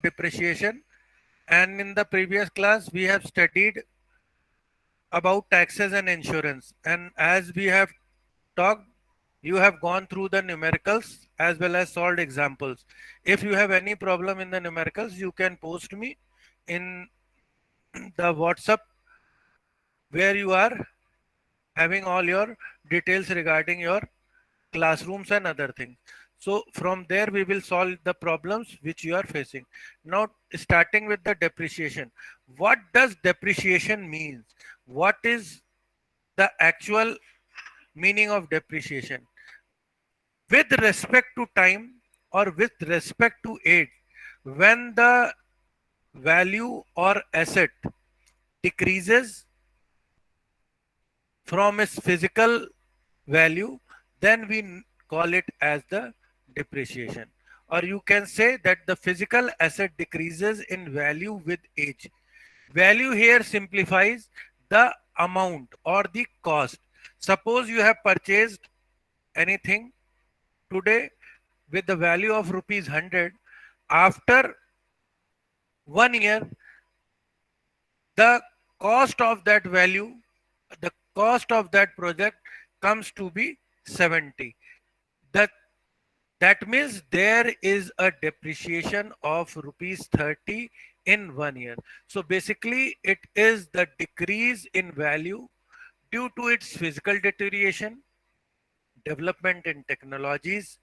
depreciation, and in the previous class we have studied about taxes and insurance, and as we have talked, you have gone through the numericals as well as solved examples. If you have any problem in the numericals, you can post me in the WhatsApp where you are having all your details regarding your classrooms and other things. So from there we will solve the problems which you are facing. Now starting with the depreciation. What does depreciation means? What is the actual meaning of depreciation? With respect to time or with respect to age, when the value or asset decreases from its physical value, then we call it as the depreciation. Or you can say that the physical asset decreases in value with age. Value here simplifies the amount or the cost. Suppose you have purchased anything today with the value of rupees 100. After 1 year, the cost of that value, the cost of that project comes to be 70. That that means there is a depreciation of rupees 30 in 1 year. So basically it is the decrease in value due to its physical deterioration, development in technologies,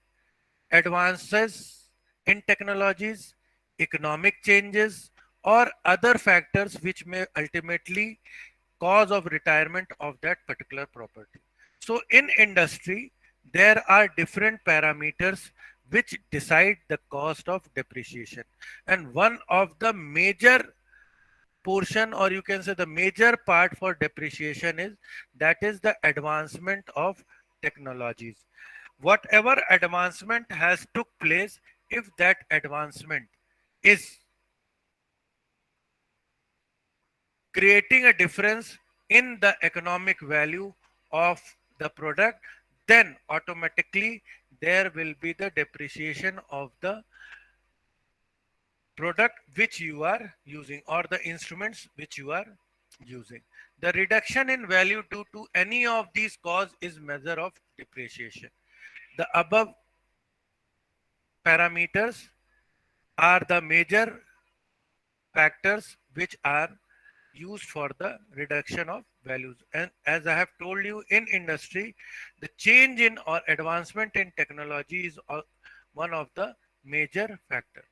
advances in technologies, economic changes, or other factors which may ultimately cause of retirement of that particular property. So in industry, there are different parameters which decide the cost of depreciation. And one of the major portion, or you can say the major part for depreciation, is that is the advancement of technologies. Whatever advancement has took place, if that advancement is creating a difference in the economic value of the product, then automatically there will be the depreciation of the product which you are using or the instruments which you are using. The reduction in value due to any of these cause is measure of depreciation. The above parameters are the major factors which are used for the reduction of values. And as I have told you, in industry, the change in or advancement in technology is one of the major factor.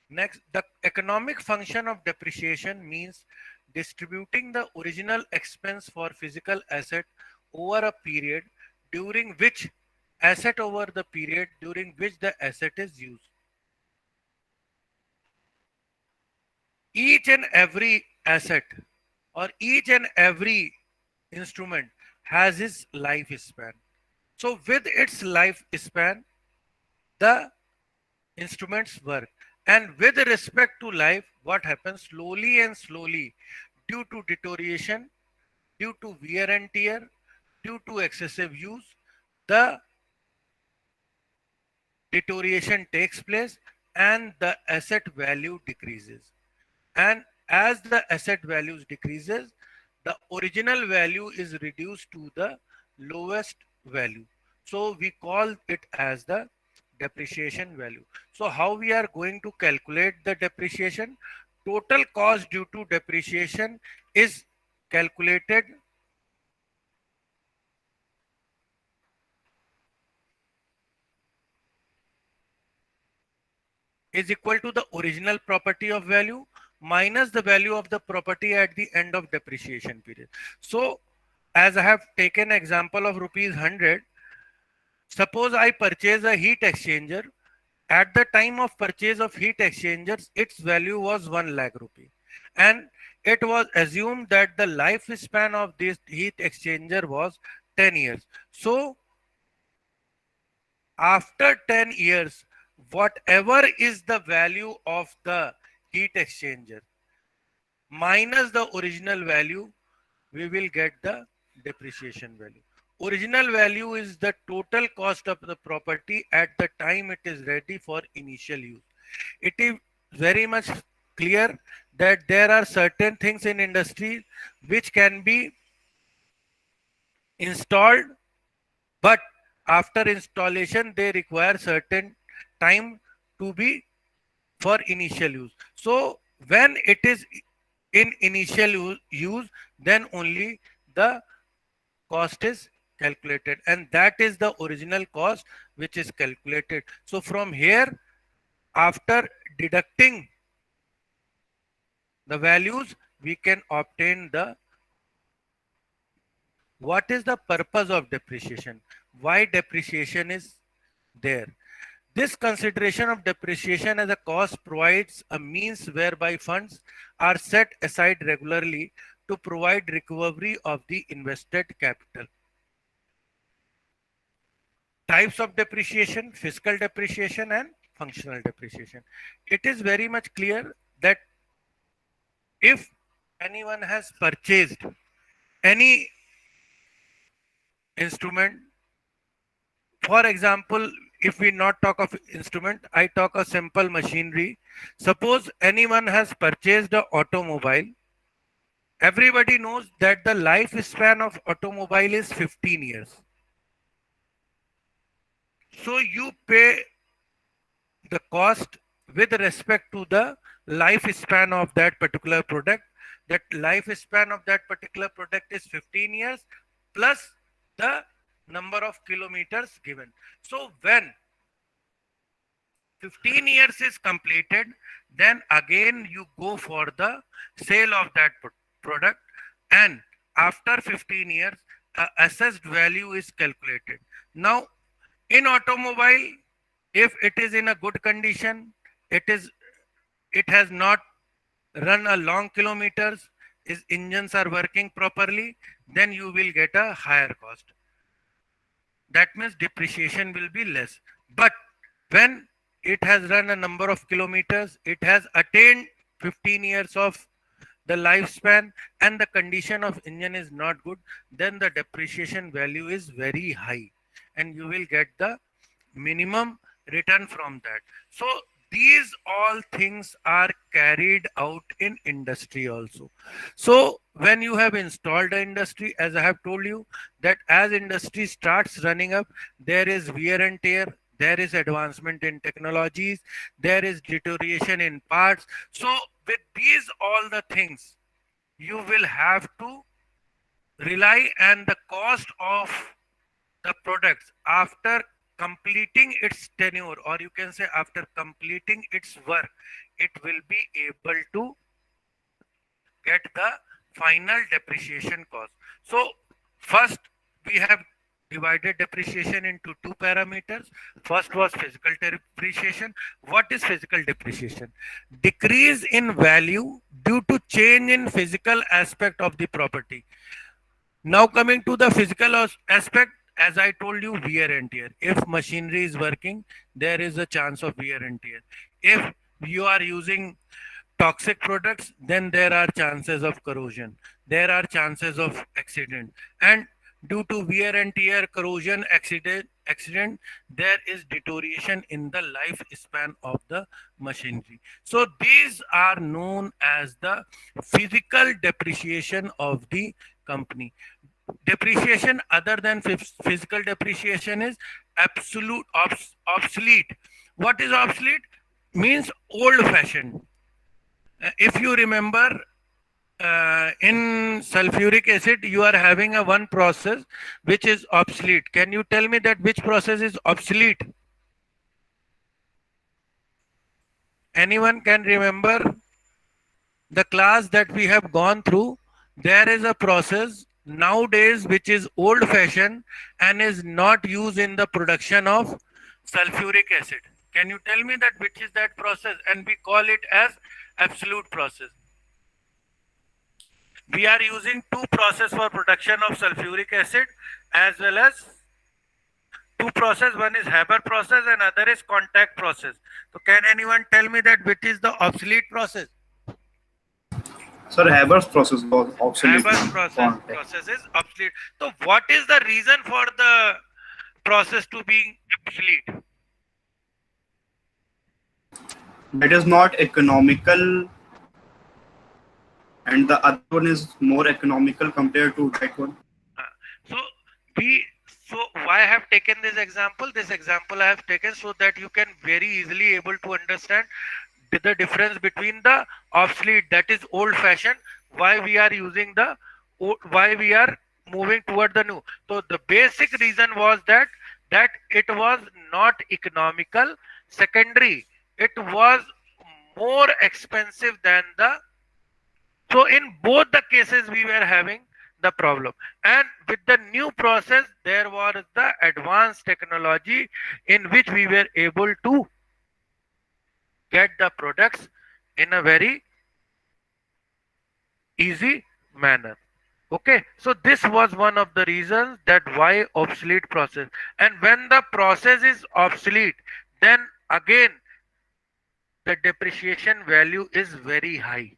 Next, the economic function of depreciation means distributing the original expense for physical asset over a period during which the asset is used. Each and every asset or each and every instrument has its lifespan. So with its lifespan, the instruments work. And with respect to life, what happens slowly and slowly due to deterioration, due to wear and tear, due to excessive use, the deterioration takes place and the asset value decreases. And as the asset values decreases, the original value is reduced to the lowest value. So we call it as the depreciation value. So how we are going to calculate the depreciation? Total cost due to depreciation is calculated is equal to the original property of value minus the value of the property at the end of depreciation period. So as I have taken example of rupees 100, suppose I purchase a heat exchanger. At the time of purchase of heat exchangers, its value was 1 lakh rupee. And it was assumed that the lifespan of this heat exchanger was 10 years. So after 10 years, whatever is the value of the heat exchanger minus the original value, we will get the depreciation value. Original value is the total cost of the property at the time it is ready for initial use. It is very much clear that there are certain things in industry which can be installed, but after installation they require certain time to be for initial use. So when it is in initial use, then only the cost is calculated, and that is the original cost which is calculated. So from here, after deducting the values, we can obtain the what is the purpose of depreciation, why depreciation is there. This consideration of depreciation as a cost provides a means whereby funds are set aside regularly to provide recovery of the invested capital. Types of depreciation: physical depreciation and functional depreciation. It is very much clear that if anyone has purchased any instrument, for example, if we not talk of instrument, I talk of simple machinery. Suppose anyone has purchased an automobile. Everybody knows that the lifespan of automobile is 15 years. So you pay the cost with respect to the lifespan of that particular product. That lifespan of that particular product is 15 years plus the number of kilometers given. So when 15 years is completed, then again you go for the sale of that product, and after 15 years assessed value is calculated. Now in automobile, if it is in a good condition, it has not run a long kilometers, its engines are working properly, then you will get a higher cost. That means depreciation will be less. But when it has run a number of kilometers, it has attained 15 years of the lifespan, and the condition of engine is not good, then the depreciation value is very high, and you will get the minimum return from that. So these all things are carried out in industry also. So when you have installed the industry, as I have told you, that as industry starts running up, there is wear and tear, there is advancement in technologies, there is deterioration in parts. So with these all the things, you will have to rely, and the cost of the products after completing its tenure, or you can say after completing its work, it will be able to get the final depreciation cost. So first we have divided depreciation into two parameters. First was physical depreciation. What is physical depreciation? Decrease in value due to change in physical aspect of the property. Now coming to the physical aspect, as I told you, wear and tear. If machinery is working, there is a chance of wear and tear. If you are using toxic products, then there are chances of corrosion. There are chances of accident. And due to wear and tear, corrosion, accident, there is deterioration in the lifespan of the machinery. So these are known as the physical depreciation of the company. Depreciation other than physical depreciation is absolute obsolete. What is obsolete? Means old fashioned. If you remember, in sulfuric acid you are having a one process which is obsolete. Can you tell me that which process is obsolete? Anyone can remember the class that we have gone through? There is a process nowadays which is old fashioned and is not used in the production of sulfuric acid. Can you tell me that which is that process? And we call it as absolute process. We are using two process for production of sulfuric acid, as well as two process. One is Haber process and other is contact process. So can anyone tell me that which is the obsolete process? Sir, Haber's process was obsolete. Haber's process is obsolete. So what is the reason for the process to be obsolete? that is not economical, and the other one is more economical compared to that one. Uh, so we so why I have taken this example? This example I have taken so that you can very easily able to understand the difference between the obsolete, that is old fashioned, why we are using the why we are moving toward the new. So the basic reason was that it was not economical. Secondary, it was more expensive than the. So in both the cases we were having the problem, and with the new process there was the advanced technology in which we were able to get the products in a very easy manner. Okay, so this was one of the reasons that why obsolete process. And when the process is obsolete, then again the depreciation value is very high.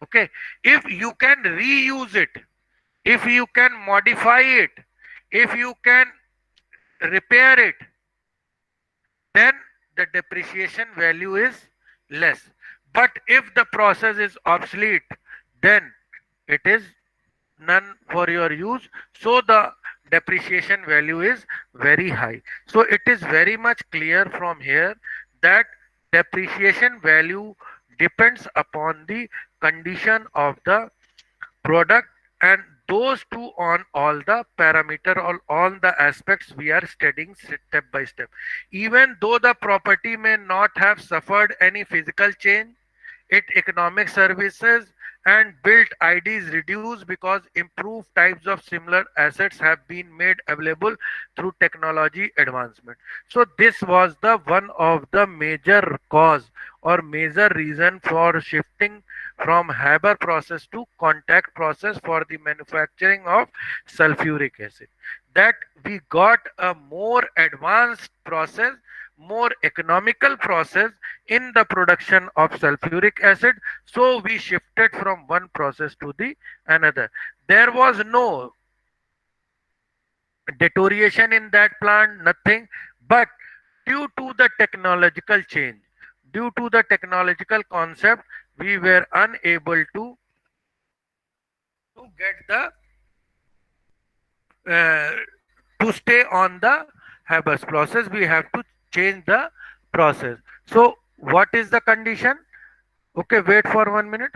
Okay, if you can reuse it, if you can modify it, if you can repair it, then the depreciation value is less. But if the process is obsolete, then it is none for your use, so the depreciation value is very high. So it is very much clear from here that depreciation value depends upon the condition of the product, and those two on all the parameter or all the aspects we are studying step by step. Even though the property may not have suffered any physical change, its economic services and built IDs reduced because improved types of similar assets have been made available through technology advancement. So this was the one of the major cause or major reason for shifting from Haber process to contact process for the manufacturing of sulfuric acid. That we got a more advanced process, more economical process in the production of sulfuric acid, so we shifted from one process to the another. There was no deterioration in that plant, nothing, but due to the technological change, due to the technological concept, we were unable to get the uh, to stay on the Haber's process. We have to change the process. So what is the condition? Okay, wait for 1 minute.